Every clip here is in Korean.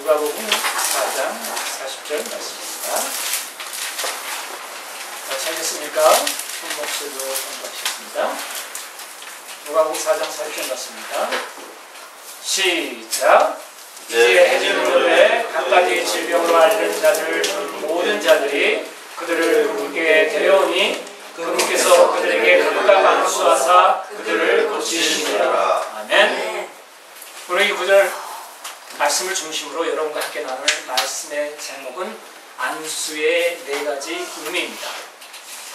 누가복음 4장 40절 말씀입니다. 다 찾으셨습니까? 손목소리로 공부하셨습니다. 누가복음 4장 40절 말씀입니다. 시작. 이제 해질 무렵에 각가지 질병으로 앓는 자들을 준 모든 자들이 그들을 그분께 데려오니 그분께서 그들에게 각각 안수하사 그들을 고치시니라. 아멘. 오늘 이 구절 말씀을 중심으로 여러분과 함께 나눌 말씀의 제목은 안수의 4가지 의미입니다.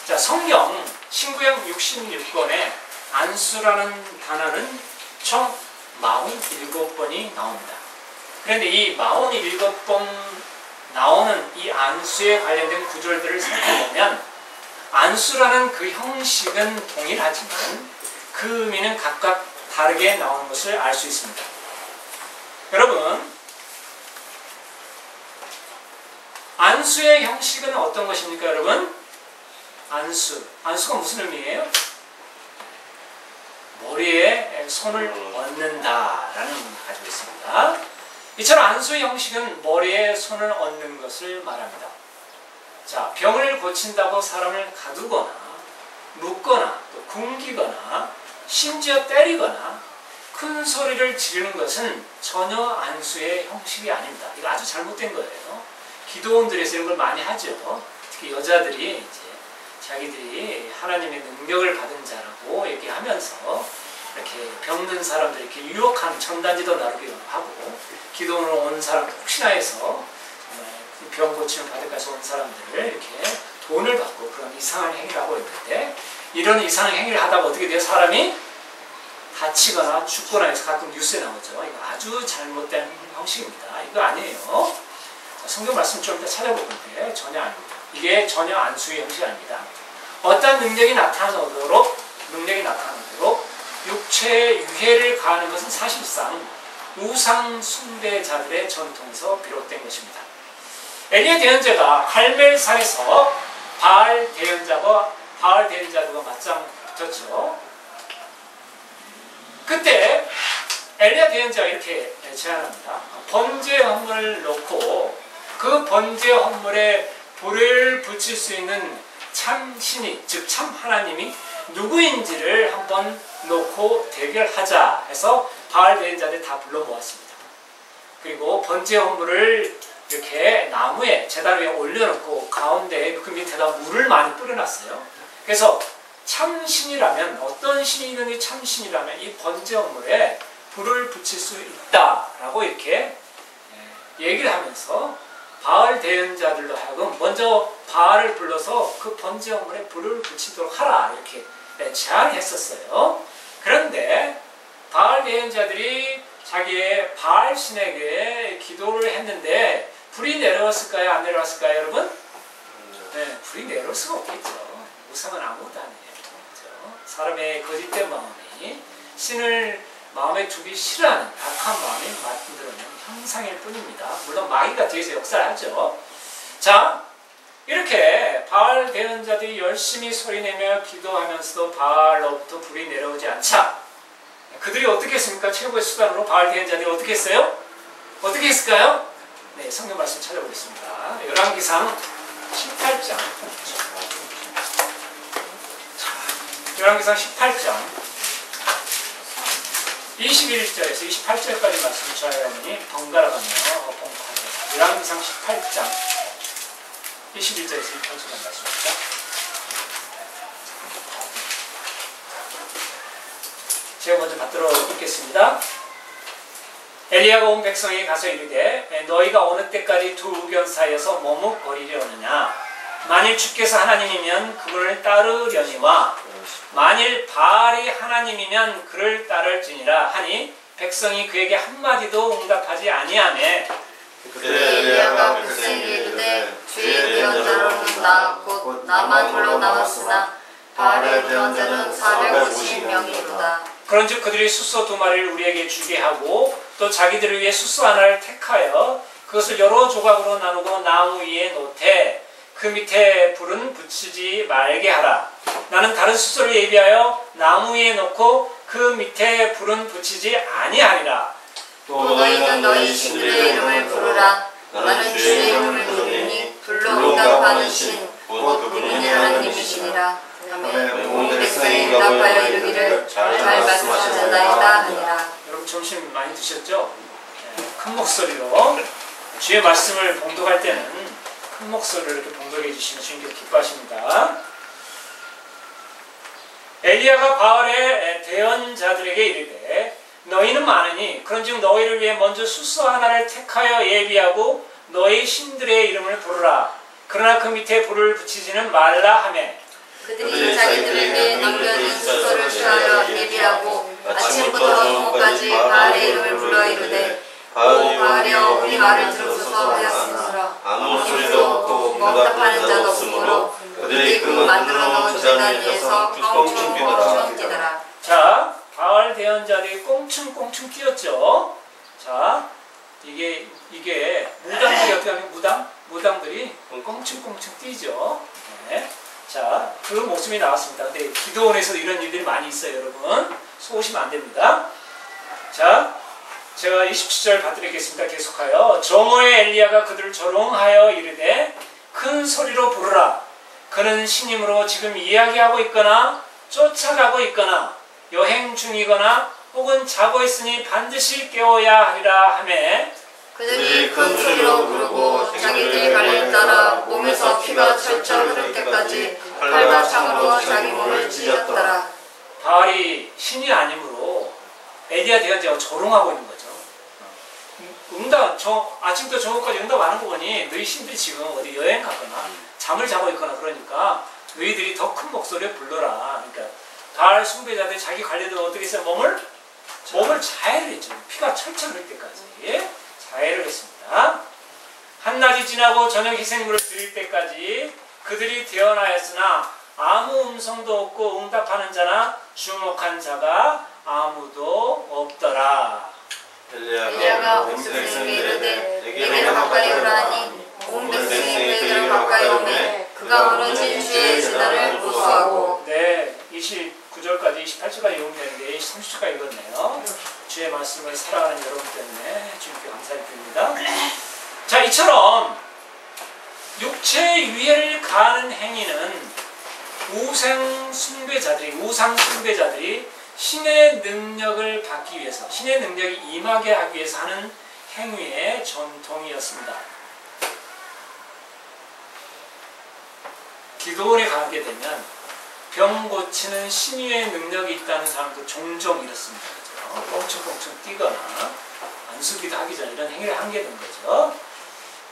자, 성경 신구약 66권에 안수라는 단어는 총 47번이 나옵니다. 그런데 이 47번 나오는 이 안수에 관련된 구절들을 살펴보면 안수라는 그 형식은 동일하지만 그 의미는 각각 다르게 나오는 것을 알 수 있습니다. 여러분, 안수의 형식은 어떤 것입니까, 여러분? 안수가 무슨 의미예요? 머리에 손을 얹는다라는 의미를 가지고 있습니다. 이처럼 안수의 형식은 머리에 손을 얹는 것을 말합니다. 자, 병을 고친다고 사람을 가두거나 묶거나 또 굶기거나 심지어 때리거나 큰 소리를 지르는 것은 전혀 안수의 형식이 아닙니다. 이거 아주 잘못된 거예요. 기도원들에서 이런 걸 많이 하죠. 특히 여자들이 이제 자기들이 하나님의 능력을 받은 자라고 얘기하면서 이렇게 병든 사람들 이렇게 유혹하는 전단지도 나르기도 하고 기도원으로 온 사람 혹시나 해서 병 고침을 받을까 해서 온 사람들을 이렇게 돈을 받고 그런 이상한 행위를 하고 있는데 이런 이상한 행위를 하다가 어떻게 돼요? 사람이 다치거나 죽거나 해서 가끔 뉴스에 나오죠. 이거 아주 잘못된 형식입니다. 이거 아니에요. 성경 말씀 좀 이따 찾아볼 건데 전혀 아닙니다. 이게 전혀 안수의 형식이 아닙니다. 어떤 능력이 나타나도록 육체의 유해를 가하는 것은 사실상 우상 숭배자들의 전통에서 비롯된 것입니다. 엘리야 대언자가 갈멜산에서 바알 대언자들과 맞짱 붙었죠. 그때 엘리야 대언자가 이렇게 제안합니다. 번제 헌물을 놓고 그 번제 헌물에 불을 붙일 수 있는 참 신이, 즉 참 하나님이 누구인지를 한번 놓고 대결하자 해서 바알 대언자들 다 불러 모았습니다. 그리고 번제 헌물을 이렇게 나무에 제단 위에 올려놓고 가운데 그 밑에다 물을 많이 뿌려놨어요. 그래서 참신이라면 어떤 신이 있는지 참신이라면 이 번제 헌물에 불을 붙일 수 있다라고 이렇게 얘기를 하면서 바알 대언자들로 하여금 먼저 바알을 불러서 그 번제 헌물에 불을 붙이도록 하라 이렇게 제안을 했었어요. 그런데 바알 대언자들이 자기의 바알 신에게 기도를 했는데 불이 내려왔을까요? 안 내려왔을까요, 여러분? 네, 불이 내려올 수가 없겠죠. 우상은 아무것도 아니에요. 그렇죠? 사람의 거짓된 마음이 신을 마음에 두기 싫어하는 악한 마음이 만들어낸 형상일 뿐입니다. 물론 마귀가 뒤에서 역사를 하죠. 자, 이렇게 바알 대언자들이 열심히 소리내며 기도하면서도 바알로부터 불이 내려오지 않자 그들이 어떻게 했습니까? 최고의 수단으로 바알 대언자들이 어떻게 했어요? 어떻게 했을까요? 네, 성경 말씀 찾아보겠습니다. 열왕기상 18장. 열왕기상 18장 21절에서 28절까지 말씀 저희가 번갈아 가며 봉독하겠습니다. 열왕기상 18장 21절에서 28절까지 말씀입니다. 제가 먼저 받들어 읽겠습니다. 엘리야가 온 백성에게 가서 이르되 너희가 어느 때까지 두 의견 사이에서 머뭇거리려느냐. 만일 주께서 하나님이면 그분을 따르려니와 만일 바알이 하나님이면 그를 따를지니라 하니 백성이 그에게 한마디도 응답하지 아니하매 그때 엘리야가 백성에게 이르되 주의 대언자로는 나 곧 나만 홀로 남았으나 바알의 대언자는 450명이로다. 그런즉 그들이 숫소 2마리를 우리에게 주게 하고 또 자기들을 위해 숫소 하나를 택하여 그것을 여러 조각으로 나누고 나무 위에 놓되 그 밑에 불은 붙이지 말게 하라. 나는 다른 숫소를 예비하여 나무 위에 놓고 그 밑에 불은 붙이지 아니하리라. 또 너희는 너희 신들의 이름을 부르라. 나는 주의 이름을 부르니 불로 응답하는 신 곧 그분이 하나님이시니라. 아멘. 온 백성이 응답하여 이르기를 잘 말씀하셨나이다 하니라. 여러분 점심 많이 드셨죠? 큰 목소리로 주의 말씀을 봉독할 때는 큰 목소리로 이렇게 봉독해 주시면 주님께서 기뻐하십니다. 엘리야가 바알의 대언자들에게 이르되 너희는 많으니 그런즉 너희를 위해 먼저 수소 하나를 택하여 예비하고 너희 신들의 이름을 부르라. 그러나 그 밑에 불을 붙이지는 말라 하매 그들이 자기들에게 남겨진 수소를 취하여 예비하고 아침부터 저녁까지 바알의 이름을 불러 이르되 오 바알이여 우리 말을 들으소서 하였으므로 아무 소리도 없고 응답하는 자도 없으므로 그들이 그 만들어 놓은 제단 위에서 껑충 뛰더라. 자, 바알 대언자들이 꽁충꽁충 뛰었죠. 자, 이게 무당들이 어떻게 하면 무당들이 꽁충꽁충 뛰죠. 네. 자, 그 목숨이 나왔습니다. 근데 기도원에서도 이런 일들이 많이 있어요, 여러분. 속으시면 안 됩니다. 자, 제가 27절 봐드리겠습니다. 계속하여 정오의 엘리야가 그들을 조롱하여 이르되 큰 소리로 부르라. 그는 신임으로 지금 이야기하고 있거나 쫓아가고 있거나 여행 중이거나 혹은 자고 있으니 반드시 깨워야 하리라 하매 그들이 큰 소리로 부르고 자기들의 발을 따라 몸에서 피가 철철 흐를 때까지 칼과 창으로 자기 몸을 찢었더라. 바알이 신이 아니므로 엘리야 대언자가 조롱하고 있는 거죠. 응답, 아침부터 저녁까지 응답하는 거 보니 너희 신들이 지금 어디 여행 가거나 잠을 자고 있거나 그러니까 너희들이 더 큰 목소리로 불러라. 그러니까 바알 숭배자들이 자기 관리들은 어떻게 했어요? 몸을 자해를 했죠. 피가 철철 흐를 때까지 자해를 했습니다. 한낮이 지나고 저녁 희생물을 드릴 때까지 그들이 태어나였으나 아무 음성도 없고 응답하는 자나 주목한 자가 아무도 없더라. 엘리야가 온 백성에게 이르되 내게로 가까이 오라 하니 온 백성이 그에게로 가까이 오매 그가 무너진 주의 제단을 보수하고. 네, 29절까지 28절까지 읽으면 되는데 30절까지 읽었네요. 주의 말씀을 사랑하는 여러분 때문에 주님께 감사를 드립니다. 자, 이처럼 육체의 유해를 가하는 행위는 우상 숭배자들이 신의 능력을 받기 위해서, 신의 능력이 임하게 하기 위해서 하는 행위의 전통이었습니다. 기도원에 가게 되면 병 고치는 신유의 능력이 있다는 사람도 종종 이렇습니다. 그렇죠? 뻥충뻥충 뛰거나 안수기도 하기 전에 이런 행위를 하게 된 거죠.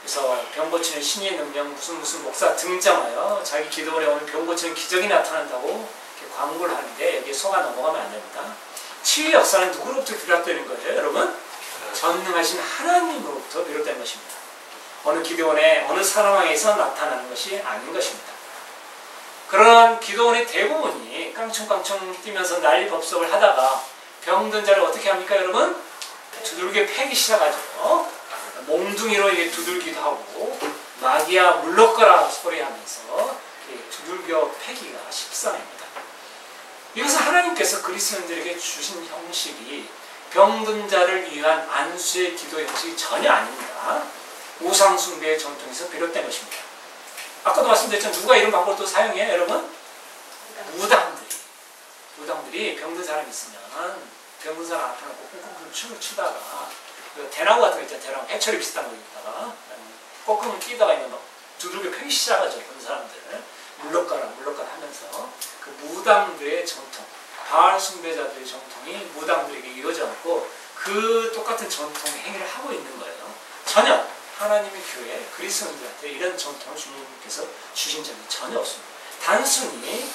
그래서 병 고치는 신유의 능력 무슨 목사 등장하여 자기 기도원에 오면 병 고치는 기적이 나타난다고 이렇게 광고를 하는데 여기에 속아 넘어가면 안 됩니다. 치유의 역사는 누구로부터 비롯되는 거예요, 여러분? 전능하신 하나님으로부터 비롯된 것입니다. 어느 기도원에 어느 사람에서 나타나는 것이 아닌 것입니다. 그런 기도원의 대부분이 깡충깡충 뛰면서 난리법석을 하다가 병든 자를 어떻게 합니까, 여러분? 두들겨 패기 시작하죠. 몽둥이로 이게 두들기도 하고 마귀야 물러거라 소리하면서 두들겨 패기가 십상입니다. 이것은 하나님께서 그리스도인들에게 주신 형식이 병든 자를 위한 안수의 기도 형식이 전혀 아닙니다. 우상숭배의 전통에서 비롯된 것입니다. 아까도 말씀드렸지만 누가 이런 방법을 또 사용해요, 여러분? 무당들이 병든 사람이 있으면 병든 사람 앞에 놓고 쿵쿵쿵 춤을 추다가 대나무 같은 거 있잖아요. 대나무 해초리 비슷한 거 있다가 꺾으면 뛰다가 있는 거 두들겨 패기 시작하죠. 그런 사람들 물러가라 하면서 그 무당들의 전통, 바알 숭배자들의 전통이 무당들에게 이어져갖고 그 똑같은 전통 행위를 하고 있는 거예요. 전혀 하나님의 교회 그리스도인들한테 이런 전통을 주님께서 주신 적이 전혀 없습니다. 단순히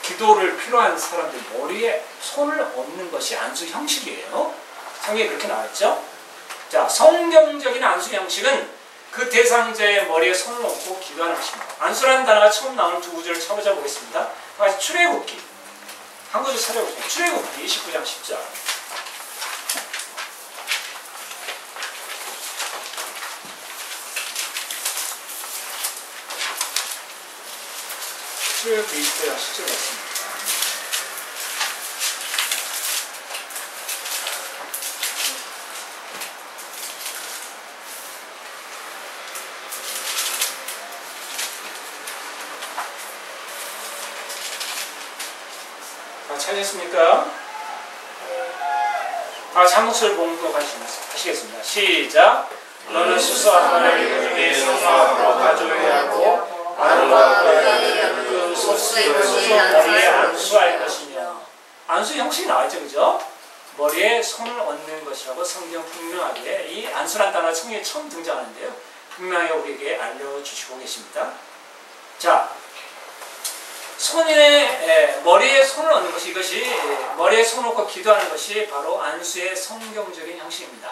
기도를 필요한 사람들 머리에 손을 얹는 것이 안수 형식이에요. 성경에 그렇게 나왔죠. 자, 성경적인 안수 형식은 그 대상자의 머리에 손을 얹고 기도하는 것입니다. 안수라는 단어가 처음 나오는 두 구절을 찾아보겠습니다. 다시 출애굽기 한 구절 찾아보겠습니다. 출애굽기 19장 10절. 출애굽기 20장 10절 같습니다. 찾으셨습니까? 다 같이 한 목소리 봉독하시겠습니다. 시작. 너는 수수한 말을 위해 성화로 가져야 하고 아론과 그 소스의 머리에 안수할 것이며. 안수 형식이 나와있죠, 그죠? 머리에 손을 얹는 것이라고 성경 분명하게, 이 안수란 단어가 성경에 처음 등장하는데요, 분명히 우리에게 알려주시고 계십니다. 자, 머리에 손을 얹는 것이, 이것이 머리에 손을 얹고 기도하는 것이 바로 안수의 성경적인 형식입니다.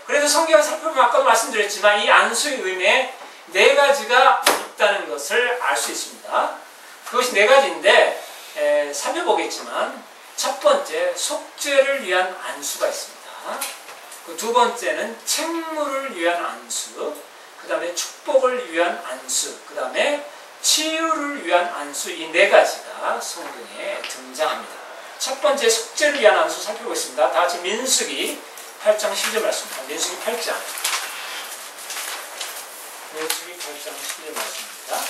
그래서 성경을 살펴보면 아까도 말씀드렸지만 이 안수의 의미에 네 가지가 있다는 것을 알 수 있습니다. 그것이 네 가지인데 살펴보겠지만, 첫 번째 속죄를 위한 안수가 있습니다. 그 두 번째는 책무를 위한 안수, 그 다음에 축복을 위한 안수, 그 다음에 치유를 위한 안수, 이 네 가지가 성경에 등장합니다. 첫 번째 속죄를 위한 안수 살펴보겠습니다. 다 같이 민수기 8장 10절 말씀입니다. 민수기 8장 10절 말씀입니다.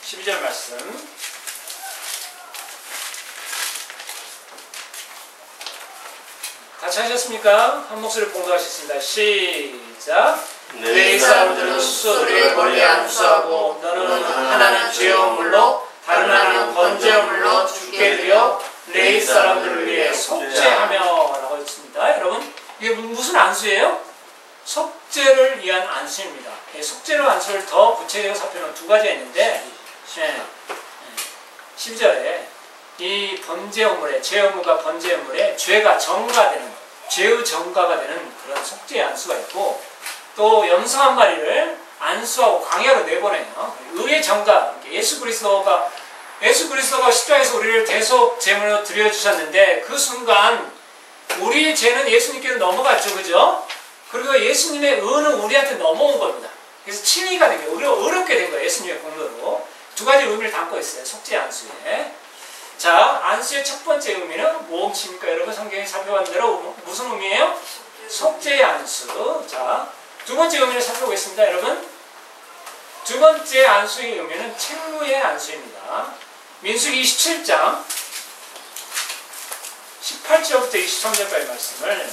(12절) 말씀. 같이 하셨습니까? 한 목소리 봉독하셨습니다. 시작. 내 사람들은 수소들의 머리에 안수하고 너는 하나는 죄의 물로 다른 하나는 번제의 물로 주께 드려 레위 사람들을 위해 속죄하며 라고 했습니다. 여러분, 이게 무슨 안수예요? 속죄를 위한 안수입니다. 속죄로 안수를 더 구체적으로 살펴보면 두 가지가 있는데, 10절에 이 번제 허물에, 죄 허물과 번제 허물에 죄가 정가되는, 죄의 정가가 되는 그런 속죄 안수가 있고, 또 염소 한 마리를 안수하고 광야로 내보내요. 의의 정가, 예수 그리스도가 십자가에서 우리를 대속 제물로 드려주셨는데, 그 순간 우리의 죄는 예수님께로 넘어갔죠, 그죠? 그리고 예수님의 의는 우리한테 넘어온 겁니다. 그래서 칭의가 된 거예요. 우리가 의롭게 된 거예요, 예수님의 공로로. 두 가지 의미를 담고 있어요, 속죄 안수에. 자, 안수의 첫 번째 의미는 무엇입니까? 여러분, 성경에 살펴본 대로 무슨 의미예요? 속죄의 안수. 자, 두 번째 의미를 살펴보겠습니다, 여러분. 두 번째 안수의 의미는 책무의 안수입니다. 민수기 27장 18절부터 23절까지 말씀을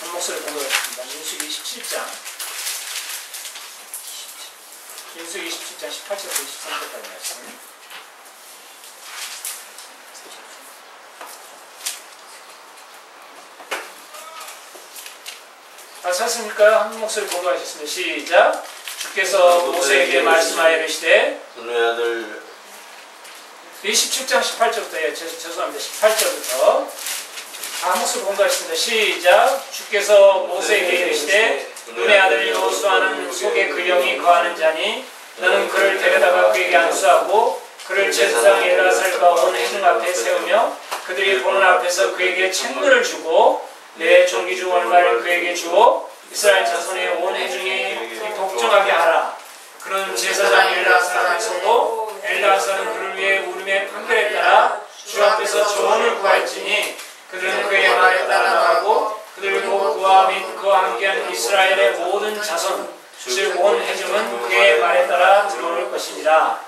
한 목소리 공부하겠습니다. 민수기 27장 18절부터 23절까지 말씀. 다 찾습니까? 한 목소리 공부하셨습니다. 시작. 주께서 모세에게 말씀하여 이르시되, 너의 아들 27장 18절부터, 죄송합니다. 18절부터 한 목소리 공부하셨습니다. 시작. 주께서 모세에게 이르시되, 눈의 아들 여호수아는 속에 그 영이 거하는 자니 너는 그를 데려다가 그에게 안수하고 그를 제사장 엘아살과 온 회중 앞에 세우며 그들이 보는 앞에서 그에게 책무를 주고 내 종기 중 얼마를 그에게 주어 이스라엘 자손의 온 회중이 복종하게 하라. 그는 제사장 엘아살을 서고 엘아살은 그를 위해 우림의 판결에 따라 주 앞에서 조언을 구할지니 그들은 그의 말에 따라 나가고 그들과 그와 및 그와 함께한 이스라엘의 모든 자손 즉 온 회중은 그의 말에 따라 들어올 것이니라.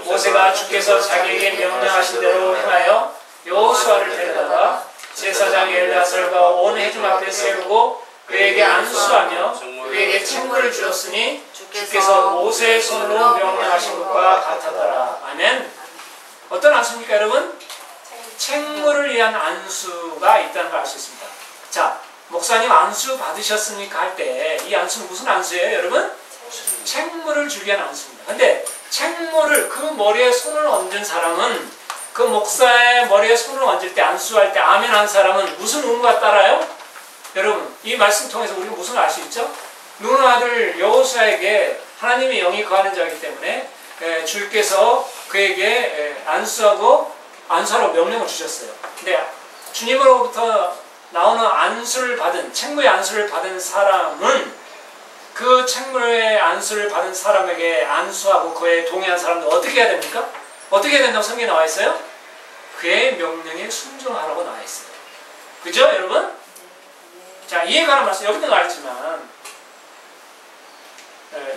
모세가 주께서 자기에게 명령하신 대로 행하여 여호수아를 데려다가 제사장 엘아살과 온 회중 앞에 세우고 그에게 안수하며 그에게 책무를 주었으니 주께서 모세의 손으로 명령하신 것과 같았더라. 아멘. 어떤 안수입니까, 여러분? 책무를 위한 안수가 있다는 걸 알 수 있습니다. 자, 목사님 안수 받으셨습니까? 할 때 이 안수는 무슨 안수예요, 여러분? 책무를 주기 위한 안수입니다. 근데 책무를, 그 머리에 손을 얹은 사람은, 그 목사의 머리에 손을 얹을 때, 안수할 때 아멘 한 사람은 무슨 의무가 따라요? 여러분, 이 말씀 통해서 우리가 무슨 알 수 있죠? 눈의 아들 여호수아에게 하나님의 영이 거하는 자이기 때문에 주께서 그에게 안수하러 명령을 주셨어요. 근데 주님으로부터 나오는 안수를 받은, 책무의 안수를 받은 사람은 그 책무의 안수를 받은 사람에게 안수하고 그에 동의한 사람도 어떻게 해야 됩니까? 어떻게 해야 된다고 성경에 나와 있어요? 그의 명령에 순종하라고 나와 있어요. 그죠, 여러분? 자, 이해 가는 말씀, 여기도 나와 있지만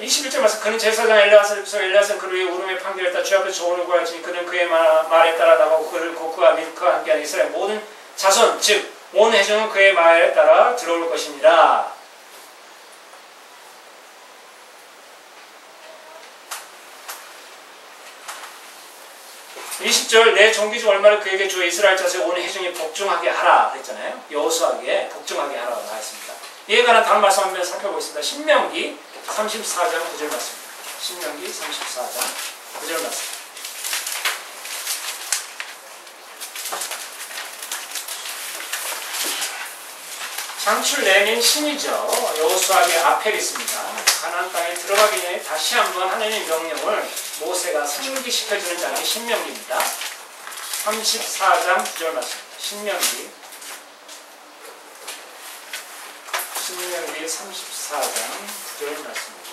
21절 말씀 그는 제사장 엘리야는 그를 위해 울음에 판결했다. 주 앞에서 조언을 구하였으니 그는 그의 말에 따라 나가고 그를 그와 밀크와 함께하는 이스라엘 모든 자손 즉 온 회중은 그의 말에 따라 들어올 것입니다. (20절) 내 종기 중 얼마를 그에게 주어 이스라엘 자손 온 회중이 복종하게 하라 그랬잖아요. 여호수아에게 복종하게 하라고 나왔습니다. 이에 관한 다음 말씀 한번 살펴보겠습니다. 신명기 34장 9절 말씀입니다. 신명기 34장 9절 말씀. 장출 내민 신이죠. 여호수아의 아펠이 있습니다. 가나안 땅에 들어가기 전에 다시 한번 하나님의 명령을 모세가 상기시켜주는 장이 신명기입니다. 34장 9절 말씀입니다. 신명기 34장 9절 말씀입니다.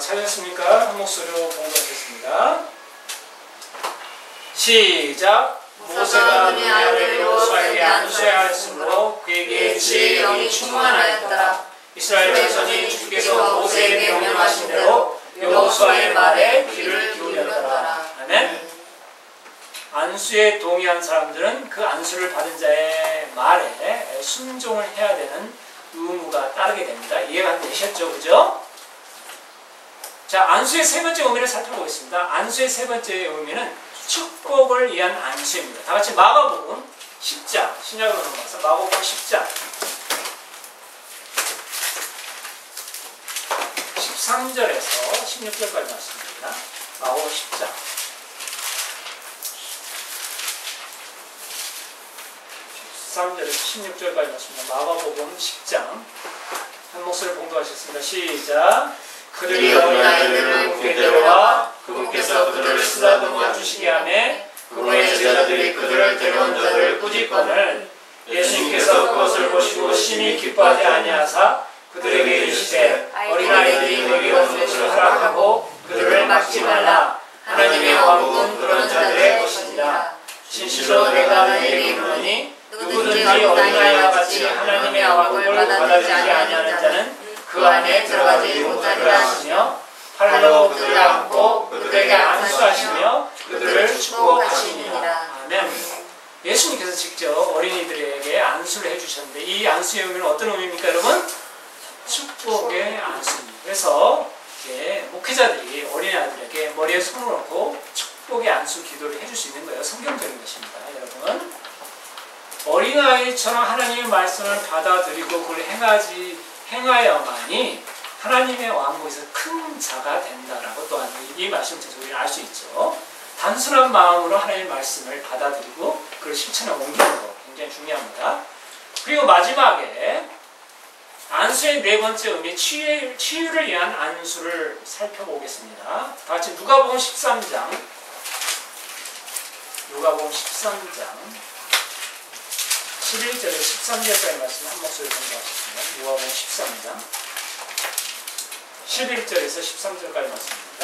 찾았습니까? 한 목소리로 봉독하겠습니다. 시작. 모세가 눈의 아들 여호수아에게 안수하였으므로 그에게 지혜의 영이 충만하였더라. 이스라엘 자손이 주께서 모세에게 명령하신 대로 여호수아의 말에 귀를 기울였더라. 아멘. 안수에 동의한 사람들은 그 안수를 받은 자의 말에 순종을 해야 되는 의무가 따르게 됩니다. 이해가 되셨죠? 그죠? 자, 안수의 세 번째 의미를 살펴보겠습니다. 안수의 세 번째 의미는 축복을 위한 안수입니다. 다 같이 마가복음 10장, 신약으로 넘어가서 마가복음 10장 13절에서 16절까지 말씀입니다. 마가복음 10장 13절에서 16절까지 말씀입니다. 마가복음 10장 한 목소리를 봉독하셨습니다. 시작. 그들이 어린아이들을 그분께 데려와 그분께서 그들을 쓰다듬어 주시게 하매 그분의 제자들이 그들을 데려온 자들을 꾸짖거늘 예수님께서 그것을 보시고 심히 기뻐하지 아니하사 그들에게 이르시되 어린아이들이 내게 오는 것을 허락하고 그들을 막지 말라. 하나님의 왕국은 그런 자들의 것이니라. 진실로 내가 너희에게 이르노니 누구든지 어린아이와 같이 하나님의 왕국을 받아들이지 아니하는 자는 그 안에 들어가지 못하리라 하시며 팔로 그들을 안고 그들에게 안수하시며 그들을 축복하시니라. 아멘. 예수님께서 직접 어린이들에게 안수를 해주셨는데 이 안수의 의미는 어떤 의미입니까 여러분? 축복의 안수입니다. 그래서 목회자들이 어린아이들에게 머리에 손을 얹고 축복의 안수 기도를 해줄 수 있는 거예요. 성경적인 것입니다. 여러분 어린아이처럼 하나님의 말씀을 받아들이고 그걸 행하여만이 하나님의 왕국에서 큰 자가 된다라고 또한 이 말씀 통해서 우리는 알 수 있죠. 단순한 마음으로 하나님의 말씀을 받아들이고 그걸 실천에 옮기는 거 굉장히 중요합니다. 그리고 마지막에 안수의 네 번째 의미 치유를 위한 안수를 살펴보겠습니다. 다 같이 누가복음 13장 11절에서 13절까지 말씀 한 목소리 공부하셨습니다. 누가복음 13장 11절에서 13절까지 말씀입니다.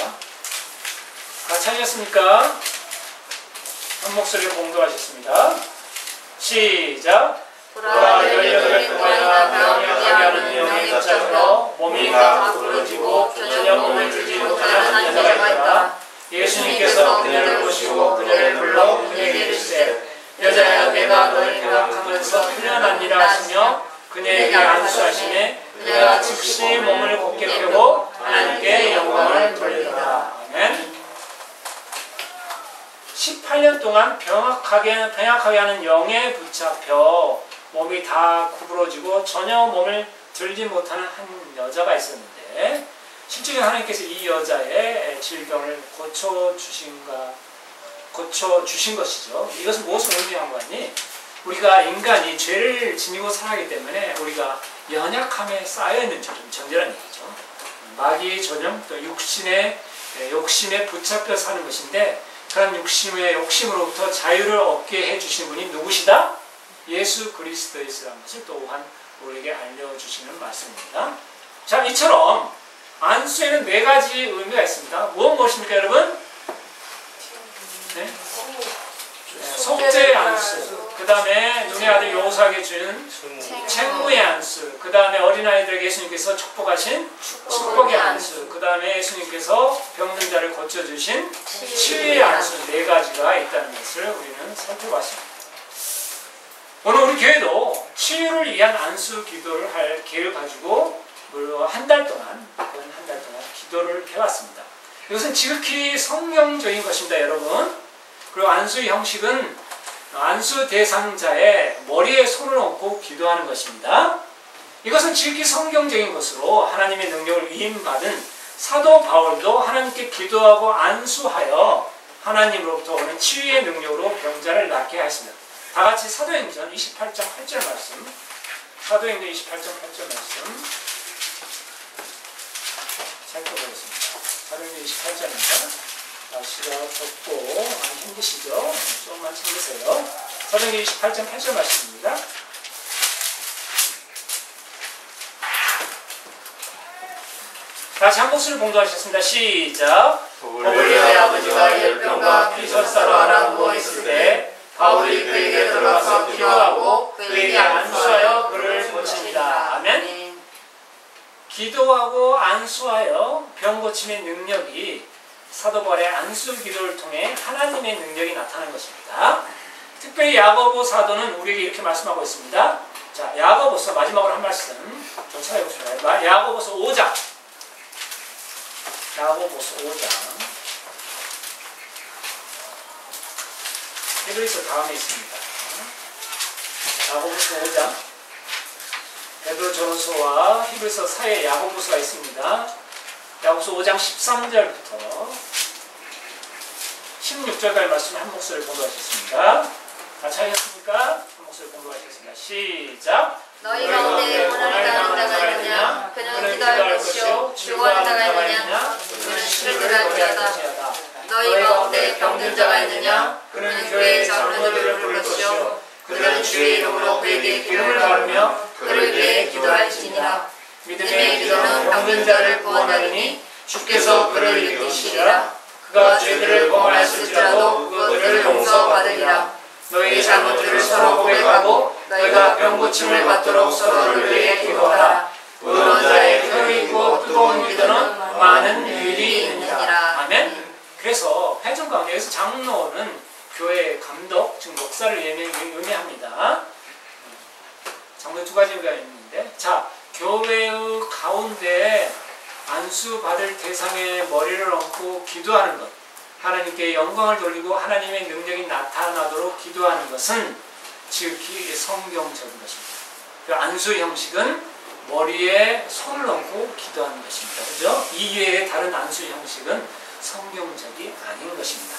다 찾으셨습니까? 한 목소리로 공부하셨습니다. 시작. 돌아 18동안이나 병을 하게 하는 영의 붙잡혀 몸이 다 부러지고 전혀 몸을 들지 못하는 한 여자가 있다. 예수님께서 그녀를 보시고 그녀를 불러 그녀에게 이르시되 여자야 내가 너를 병약하면서 풀려납니다 하시며 그녀에게 안수하시매 그녀가 즉시 몸을 곧게 펴고 하나님께 영광을 돌리더라. 아멘. 18년 동안 병약하게 하는 영에 붙잡혀 몸이 다 구부러지고 전혀 몸을 들지 못하는 한 여자가 있었는데 실제로 하나님께서 이 여자의 질병을 고쳐주신 것이죠. 이것은 무엇을 의미한 거니? 우리가 인간이 죄를 지니고 살아가기 때문에 우리가 연약함에 쌓여있는 존재라는 얘기죠. 마귀의 전염, 또 욕심에 붙잡혀 사는 것인데 그런 욕심으로부터 자유를 얻게 해주신 분이 누구시다? 예수 그리스도이시라는 것을 또한 우리에게 알려주시는 말씀입니다. 자, 이처럼 안수에는 네 가지 의미가 있습니다. 무엇입니까 여러분? 네? 속죄의 안수, 그 다음에 눈의 아들 여호수아에게 준 책무의 안수, 그 다음에 어린아이들에게 예수님께서 축복하신 축복의 안수, 그 다음에 예수님께서 병든 자를 고쳐주신 치유의 안수, 4가지가 있다는 것을 우리는 살펴봤습니다. 오늘 우리 교회도 치유를 위한 안수 기도를 할 계획을 가지고 한 달 동안 기도를 해왔습니다. 이것은 지극히 성경적인 것입니다, 여러분. 그리고 안수의 형식은 안수 대상자의 머리에 손을 얹고 기도하는 것입니다. 이것은 지극히 성경적인 것으로 하나님의 능력을 위임받은 사도 바울도 하나님께 기도하고 안수하여 하나님으로부터 오는 치유의 능력으로 병자를 낫게 하였습니다. 다 같이 사도행전 28장 8절 말씀, 사도행전 28장 8절 말씀 살펴보겠습니다. 사도행전 28장입니다. 날씨가 덥고 많이 힘드시죠? 조금만 참으세요. 사도행전 28장 8절 말씀입니다. 다시 한 목소리를 봉독하셨습니다. 시작. 우리의 아버지가 열병과 비설사로 알아보고 있을 때 바울이 그에게 들어가서 기도하고 그에게 안수하여 그를 고칩니다. 아멘. 기도하고 안수하여 병 고침의 능력이 사도 바울의 안수 기도를 통해 하나님의 능력이 나타나는 것입니다. 특별히 야고보 사도는 우리에게 이렇게 말씀하고 있습니다. 자, 야고보서 마지막으로 한 말씀 좀 찾아보시면 야고보서 5장. 야고보서 5장. 히브리서 다음에 있습니다. 야고보서 5장. 베드로전서와 히브리서 사이에 야고보서가 있습니다. 야고보서 5장 13절부터 16절까지 말씀을 한 목소리를 봉독하셨습니다. 다 찾으셨습니까? 한 목소리를 봉독하셨습니다. 시작. 너희 가운데 원한을 당하는 자가 있느냐? 그는 기도할 것이요 주고하는 자가 있느냐? 그는 시를 들할지어다. 너희 가운데 병든 자가 있느냐? 그는 교회의 장로들을 부를 것이요 그들은 주의 이름으로 그에게 기름을 바르며 그를 위해 기도할지니라. 믿음의 기도는 병든 자를 구원하느니 주께서 그를 일으키시리라. 그가 죄들을 범하였을지라도 그들을 용서받으리라. 너희 잘못들을 서로 고백하고 너희가 병고침을 받도록 서로를 위해 기도하라. 의로운 자의 혈이 있고 뜨거운 기도는 많은 유익이 있느니라. 아멘. 그래서 회중 가운데에서 장로는 교회의 감독, 즉 목사를 의미합니다. 장로 2가지가 있는데, 자, 교회의 가운데 안수 받을 대상의 머리를 얹고 기도하는 것, 하나님께 영광을 돌리고 하나님의 능력이 나타나도록 기도하는 것은 지극히 성경적인 것입니다. 그 안수 형식은 머리에 손을 얹고 기도하는 것입니다. 그죠? 이외의 다른 안수 형식은 성경적이 아닌 것입니다.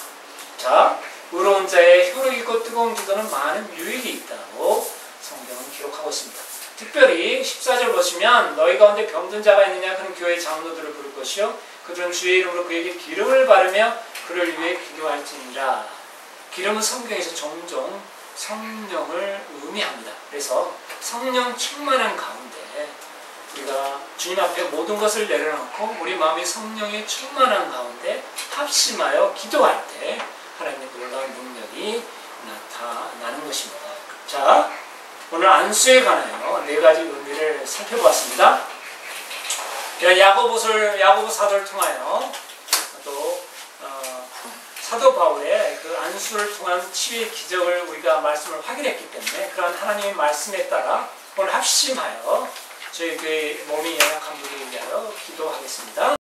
자, 의로운 자의 혈육 있고 뜨거운 기도는 많은 유익이 있다고 성경은 기록하고 있습니다. 특별히 14절 보시면 너희 가운데 병든 자가 있느냐? 그는 교회의 장로들을 부를 것이요 그들은 주의 이름으로 그에게 기름을 바르며 그를 위해 기도할지니라. 기름은 성경에서 종종 성령을 의미합니다. 그래서 성령 충만한 가운데 우리가 주님 앞에 모든 것을 내려놓고 우리 마음이 성령이 충만한 가운데 합심하여 기도할 때 하나님의 놀라운 능력이 나타나는 것입니다. 자, 오늘 안수에 관하여 4가지 의미를 살펴보았습니다. 야고보 사도를 통하여 또 사도 바울의 그 안수를 통한 치유의 기적을 우리가 말씀을 확인했기 때문에 그런 하나님의 말씀에 따라 오늘 합심하여 저희 교회 몸이 연약한 분을 위하여 기도하겠습니다.